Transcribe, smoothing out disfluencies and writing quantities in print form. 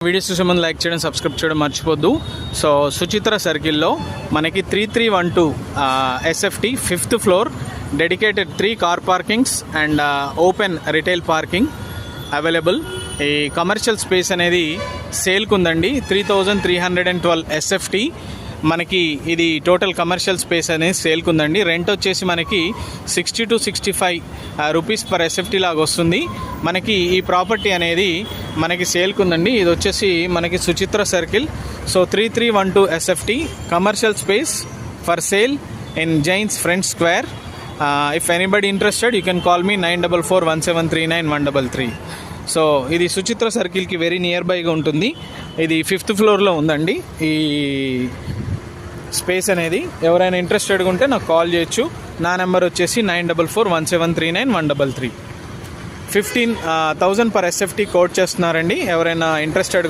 Videos చూసే ముందు like చేయడం, సబ్స్క్రైబ్ చేయడం మర్చిపోద్దు. సో సుచిత్ర సర్కిల్లో మనకి 3312 SFT 5th floor dedicated 3 car parkings and open retail parking available. ఈ కమర్షియల్ స్పేస్ అనేది సేల్కి ఉందండి. 3312 SFT మనకి ఇది టోటల్ కమర్షియల్ స్పేస్ అనేది సేల్కి ఉందండి. రెంట్ వచ్చేసి మనకి 60 to 65 రూపీస్ పర్ SFT లాగా వస్తుంది. మనకి ఈ ప్రాపర్టీ అనేది మనకి సేల్కి ఉందండి. ఇది వచ్చేసి మనకి Suchitra circle. So 3312 SFT commercial space for sale in Jains front square. If anybody interested you can call me 9441739133. So ఇది సుచిత్ర సర్కిల్కి వెరీ నియర్ బైగా ఉంటుంది. ఇది 5th ఫ్లోర్లో ఉందండి. ఈ స్పేస్ అనేది ఎవరైనా ఇంట్రెస్టెడ్గా ఉంటే నాకు కాల్ చేయొచ్చు. నా నెంబర్ వచ్చేసి 9441739133. 15,000 పర్ SFT కోట్ చేస్తున్నారండి. ఎవరైనా ఇంట్రెస్టెడ్